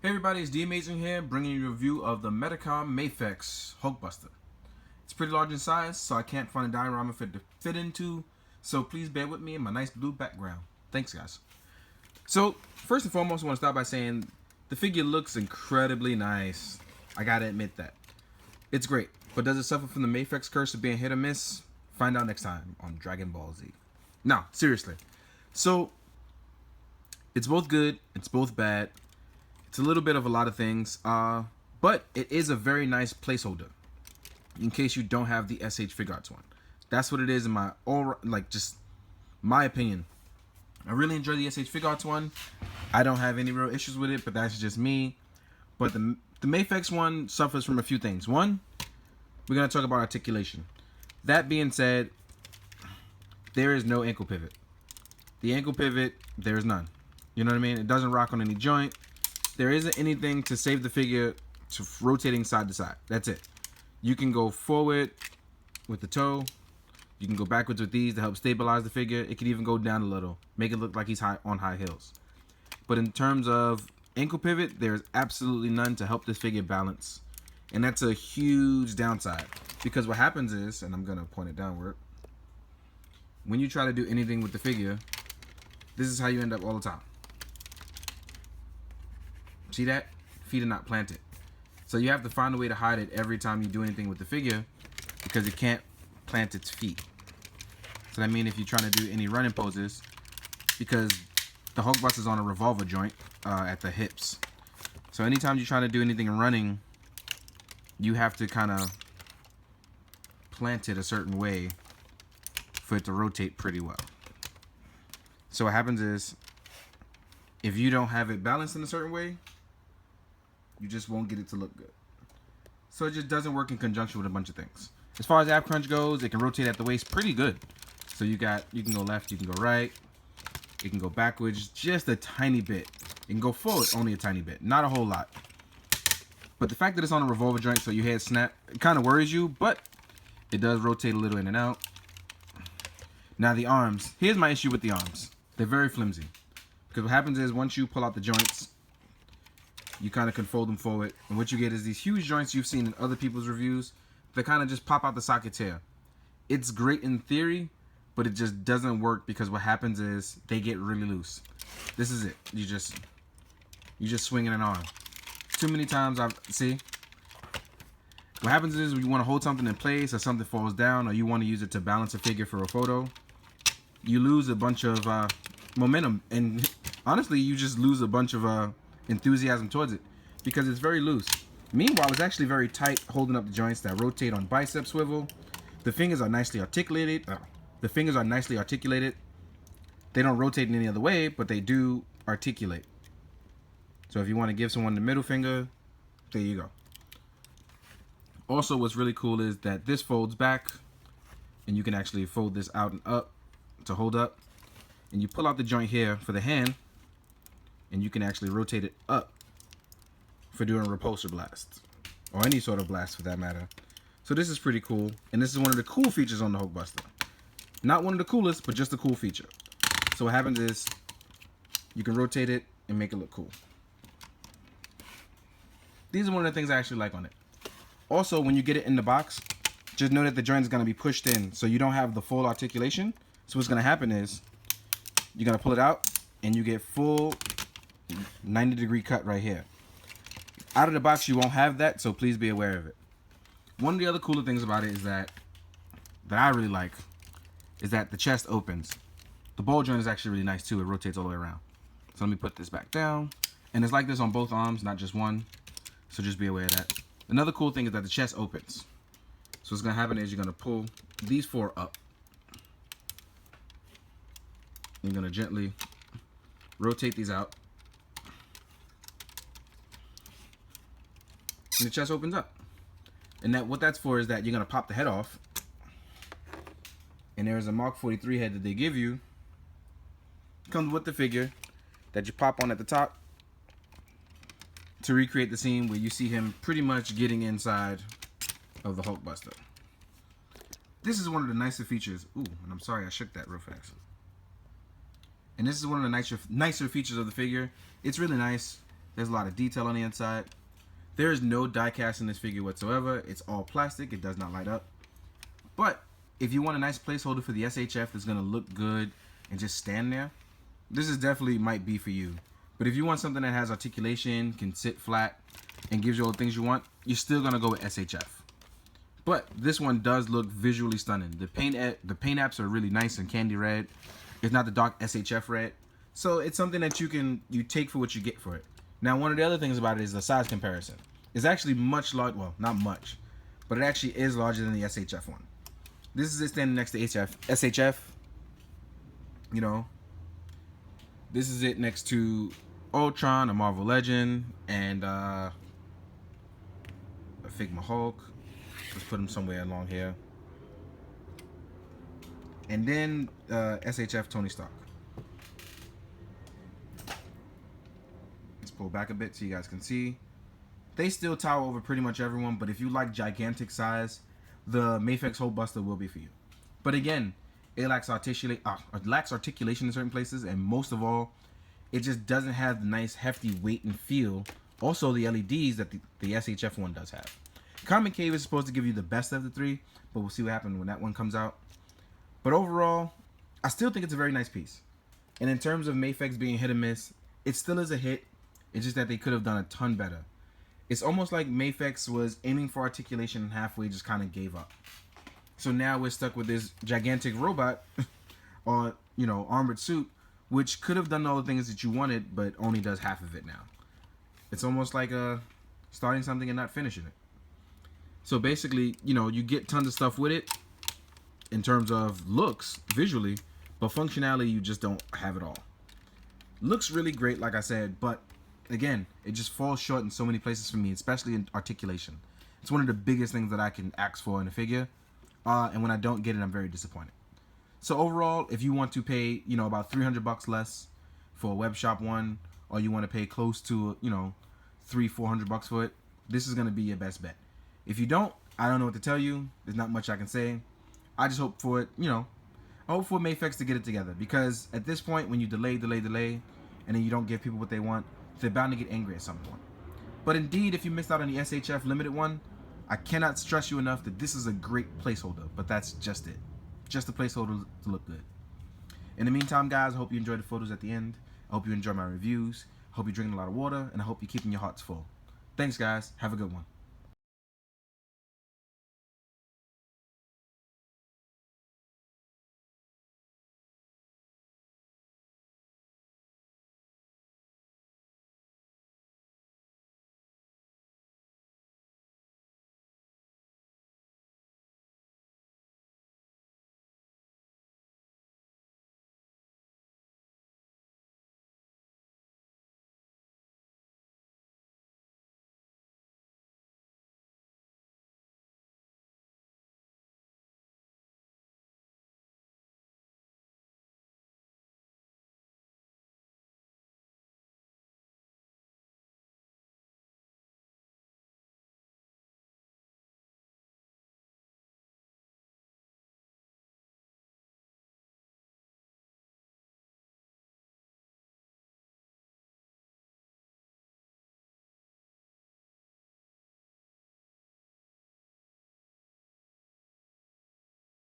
Hey everybody, it's D Amazing here, bringing you a review of the Medicom Mafex Hulkbuster. It's pretty large in size, so I can't find a diorama for it to fit into, so please bear with me in my nice blue background. Thanks guys. So, first and foremost, I want to start by saying the figure looks incredibly nice. I gotta admit that. It's great, but does it suffer from the Mafex curse of being hit or miss? Find out next time on Dragon Ball Z. No, seriously. So, it's both good, it's both bad. It's a little bit of a lot of things, but it is a very nice placeholder in case you don't have the SH Fig Arts one. That's what it is in my just my opinion. I really enjoy the SH Fig Arts one. I don't have any real issues with it, but that's just me. But the Mafex one suffers from a few things. One, we're gonna talk about articulation. That being said, there is no ankle pivot. The ankle pivot, there is none. You know what I mean? It doesn't rock on any joint. There isn't anything to save the figure to rotating side to side. That's it. You can go forward with the toe. You can go backwards with these to help stabilize the figure. It can even go down a little, make it look like he's on high heels. But in terms of ankle pivot, there's absolutely none to help this figure balance. And that's a huge downside. Because what happens is, and I'm going to point it downward, when you try to do anything with the figure, this is how you end up all the time. See that? Feet are not planted. So you have to find a way to hide it every time you do anything with the figure because it can't plant its feet. So that means if you're trying to do any running poses, because the Hulkbuster is on a revolver joint at the hips. So anytime you're trying to do anything running, you have to kind of plant it a certain way for it to rotate pretty well. So what happens is, if you don't have it balanced in a certain way, you just won't get it to look good. So it just doesn't work in conjunction with a bunch of things. As far as ab crunch goes, it can rotate at the waist pretty good. So you can go left, you can go right, you can go backwards just a tiny bit. You can go forward only a tiny bit, not a whole lot. But the fact that it's on a revolver joint so your head snap, it kind of worries you, but it does rotate a little in and out. Now the arms, here's my issue with the arms. They're very flimsy. Because what happens is once you pull out the joints, you kind of can fold them forward. And what you get is these huge joints you've seen in other people's reviews that kind of just pop out the sockets here. It's great in theory, but it just doesn't work because what happens is they get really loose. This is it. You just swinging an arm. Too many times see? What happens is when you want to hold something in place or something falls down or you want to use it to balance a figure for a photo, you lose a bunch of momentum, and honestly you just lose a bunch of enthusiasm towards it because it's very loose. Meanwhile, it's actually very tight, holding up the joints that rotate on bicep swivel. The fingers are nicely articulated. They don't rotate in any other way, but they do articulate. So if you want to give someone the middle finger, there you go. Also, what's really cool is that this folds back and you can actually fold this out and up to hold up. And you pull out the joint here for the hand, and you can actually rotate it up for doing repulsor blasts, or any sort of blast for that matter. So this is pretty cool, and this is one of the cool features on the Hulkbuster. Not one of the coolest, but just a cool feature. So what happens is, you can rotate it and make it look cool. These are one of the things I actually like on it. Also, when you get it in the box, just know that the joint is going to be pushed in, so you don't have the full articulation. So what's going to happen is, you're going to pull it out, and you get full 90-degree cut right here. Out of the box, you won't have that, so please be aware of it. One of the other cooler things about it is that I really like, is that the chest opens. The ball joint is actually really nice, too. It rotates all the way around. So let me put this back down. And it's like this on both arms, not just one. So just be aware of that. Another cool thing is that the chest opens. So what's going to happen is you're going to pull these four up. You're going to gently rotate these out. And the chest opens up. And what that's for is that you're going to pop the head off. And there's a Mark 43 head that they give you. Comes with the figure that you pop on at the top to recreate the scene where you see him pretty much getting inside of the Hulkbuster. This is one of the nicer features. Ooh, and I'm sorry I shook that real fast. And this is one of the nicer features of the figure. It's really nice. There's a lot of detail on the inside. There is no die cast in this figure whatsoever. It's all plastic. It does not light up. But if you want a nice placeholder for the SHF that's going to look good and just stand there, this is definitely might be for you. But if you want something that has articulation, can sit flat, and gives you all the things you want, you're still going to go with SHF. But this one does look visually stunning. The paint apps are really nice and candy red. It's not the dark SHF red. So it's something that you take for what you get for it. Now, one of the other things about it is the size comparison. It's actually much larger, well, not much, but it actually is larger than the SHF one. This is it standing next to SHF. You know, this is it next to Ultron, a Marvel Legend, and a Figma Hulk. Let's put him somewhere along here. And then SHF Tony Stark. Let's pull back a bit so you guys can see. They still tower over pretty much everyone, but if you like gigantic size, the Mafex Hulkbuster will be for you. But again, it lacks articulation in certain places, and most of all, it just doesn't have the nice hefty weight and feel. Also, the LEDs that the SHF one does have. Comic Cave is supposed to give you the best of the three, but we'll see what happens when that one comes out. But overall, I still think it's a very nice piece. And in terms of Mafex being hit or miss, it still is a hit. It's just that they could have done a ton better. It's almost like Mafex was aiming for articulation and halfway just kind of gave up. So now we're stuck with this gigantic robot or, you know, armored suit, which could have done all the things that you wanted, but only does half of it now. It's almost like starting something and not finishing it. So basically, you know, you get tons of stuff with it in terms of looks, visually, but functionality, you just don't have it all. Looks really great, like I said, but again, it just falls short in so many places for me, especially in articulation. It's one of the biggest things that I can ask for in a figure, and when I don't get it, I'm very disappointed. So overall, if you want to pay, you know, about $300 less for a web shop one, or you want to pay close to, you know, $300-400 for it, this is going to be your best bet. If you don't, I don't know what to tell you. There's not much I can say. I just hope for it, you know, I hope for Mafex to get it together, because at this point, when you delay, and then you don't give people what they want, they're bound to get angry at some point. But indeed, if you missed out on the SHF limited one, I cannot stress you enough that this is a great placeholder, but that's just it. Just a placeholder to look good. In the meantime, guys, I hope you enjoyed the photos at the end. I hope you enjoy my reviews. I hope you're drinking a lot of water, and I hope you're keeping your hearts full. Thanks, guys. Have a good one.